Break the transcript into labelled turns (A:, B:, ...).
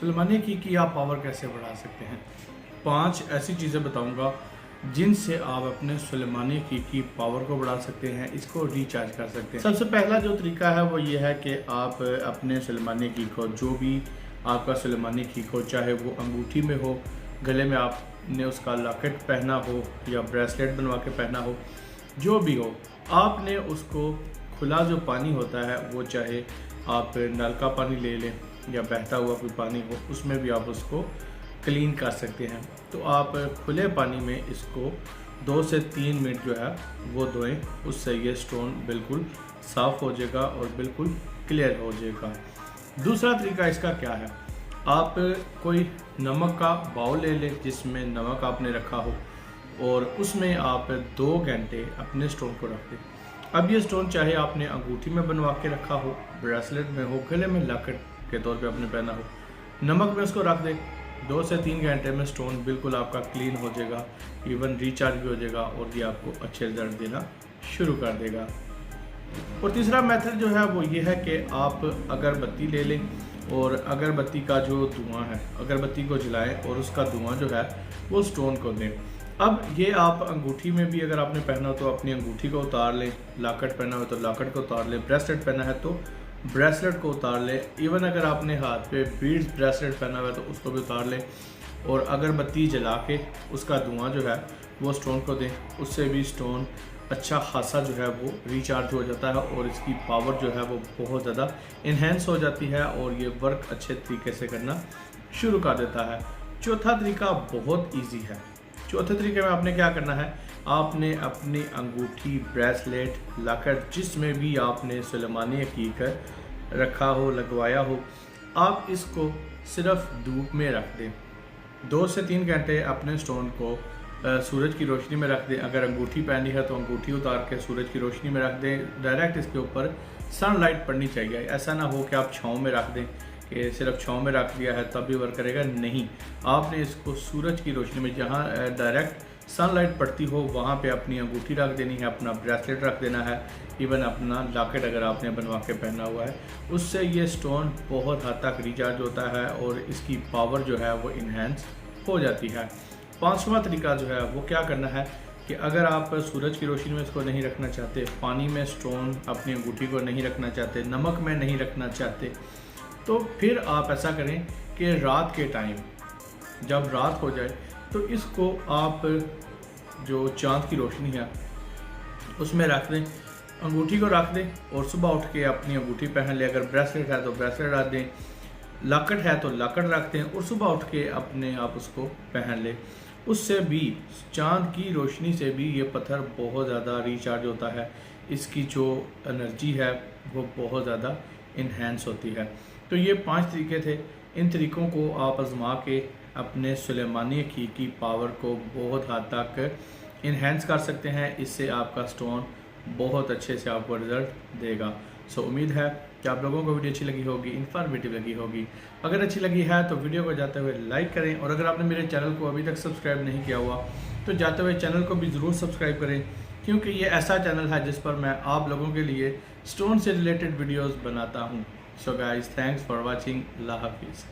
A: सुलेमानी की आप पावर कैसे बढ़ा सकते हैं। 5 ऐसी चीज़ें बताऊंगा जिनसे आप अपने सुलेमानी की पावर को बढ़ा सकते हैं, इसको रिचार्ज कर सकते हैं। सबसे पहला जो तरीका है वो ये है कि आप अपने सुलेमानी की को, जो भी आपका सुलेमानी की हो, चाहे वो अंगूठी में हो, गले में आपने उसका लॉकेट पहना हो या ब्रेसलेट बनवा के पहना हो, जो भी हो, आपने उसको खुला जो पानी होता है वो, चाहे आप नल का पानी ले लें या बहता हुआ कोई पानी हो, उसमें भी आप उसको क्लीन कर सकते हैं। तो आप खुले पानी में इसको 2 से 3 मिनट जो है वो धोएं, उससे ये स्टोन बिल्कुल साफ़ हो जाएगा और बिल्कुल क्लियर हो जाएगा। दूसरा तरीका इसका क्या है, आप कोई नमक का बाउल ले लें जिसमें नमक आपने रखा हो और उसमें आप 2 घंटे अपने स्टोन को रख दें। अब ये स्टोन चाहे आपने अंगूठी में बनवा के रखा हो, ब्रेसलेट में हो, गले में लॉकेट के तौर पे आपने पहना हो, नमक में उसको रख दें। 2 से 3 घंटे में स्टोन बिल्कुल आपका क्लीन हो जाएगा, इवन रिचार्ज भी हो जाएगा और ये आपको अच्छे रिजल्ट देना शुरू कर देगा। और तीसरा मेथड जो है वो ये है कि आप अगरबत्ती ले लें और अगरबत्ती का जो धुआं है, अगरबत्ती को जलाएं और उसका धुआं जो है वो स्टोन को दें। अब ये आप अंगूठी में भी अगर आपने पहना हो तो अपनी अंगूठी को उतार लें, लॉकेट पहना हो तो लॉकेट को उतार लें, ब्रेसलेट पहना है तो ब्रेसलेट को उतार लें, इवन अगर आपने हाथ पे बीड्स ब्रेसलेट पहना हुआ है तो उसको भी उतार लें और अगरबत्ती जला के उसका धुआं जो है वो स्टोन को दें। उससे भी स्टोन अच्छा खासा जो है वो रिचार्ज हो जाता है और इसकी पावर जो है वो बहुत ज़्यादा इन्हेंस हो जाती है और ये वर्क अच्छे तरीके से करना शुरू कर देता है। चौथा तरीका बहुत ईजी है। चौथे तरीके में आपने क्या करना है, आपने अपनी अंगूठी, ब्रेसलेट, लॉकेट, जिसमें भी आपने सुलेमानी हकीक रखा हो, लगवाया हो, आप इसको सिर्फ धूप में रख दें। 2 से 3 घंटे अपने स्टोन को सूरज की रोशनी में रख दें। अगर अंगूठी पहनी है तो अंगूठी उतार के सूरज की रोशनी में रख दें। डायरेक्ट इसके ऊपर सनलाइट पड़नी चाहिए। ऐसा ना हो कि आप छाँव में रख दें कि सिर्फ छाँव में रख दिया है तब भी वर्क करेगा, नहीं। आपने इसको सूरज की रोशनी में, जहाँ डायरेक्ट सनलाइट पड़ती हो, वहाँ पे अपनी अंगूठी रख देनी है, अपना ब्रेसलेट रख देना है, इवन अपना लॉकेट अगर आपने बनवा के पहना हुआ है। उससे ये स्टोन बहुत हद तक रिचार्ज होता है और इसकी पावर जो है वो इन्हेंस हो जाती है। 5वां तरीका जो है वो क्या करना है कि अगर आप सूरज की रोशनी में इसको नहीं रखना चाहते, पानी में स्टोन अपनी अंगूठी को नहीं रखना चाहते, नमक में नहीं रखना चाहते, तो फिर आप ऐसा करें कि रात के टाइम जब रात हो जाए तो इसको आप जो चाँद की रोशनी है उसमें रख दें, अंगूठी को रख दें और सुबह उठ के अपनी अंगूठी पहन लें। अगर ब्रेसलेट है तो ब्रेसलेट रख दें, लॉकेट है तो लॉकेट रख दें और सुबह उठ के अपने आप उसको पहन लें। उससे भी, चाँद की रोशनी से भी ये पत्थर बहुत ज़्यादा रिचार्ज होता है, इसकी जो एनर्जी है वो बहुत ज़्यादा इन्हेंस होती है। तो ये 5 तरीके थे। इन तरीक़ों को आप आजमा के अपने सुलेमानी की पावर को बहुत हद तक इन्हेंस कर सकते हैं। इससे आपका स्टोन बहुत अच्छे से आपको रिज़ल्ट देगा। सो उम्मीद है कि आप लोगों को वीडियो अच्छी लगी होगी, इन्फॉर्मेटिव लगी होगी। अगर अच्छी लगी है तो वीडियो को जाते हुए लाइक करें और अगर आपने मेरे चैनल को अभी तक सब्सक्राइब नहीं किया हुआ तो जाते हुए चैनल को भी ज़रूर सब्सक्राइब करें, क्योंकि ये ऐसा चैनल है जिस पर मैं आप लोगों के लिए स्टोन से रिलेटेड वीडियोज़ बनाता हूँ। So guys, thanks for watching. अल्लाह हाफिज़।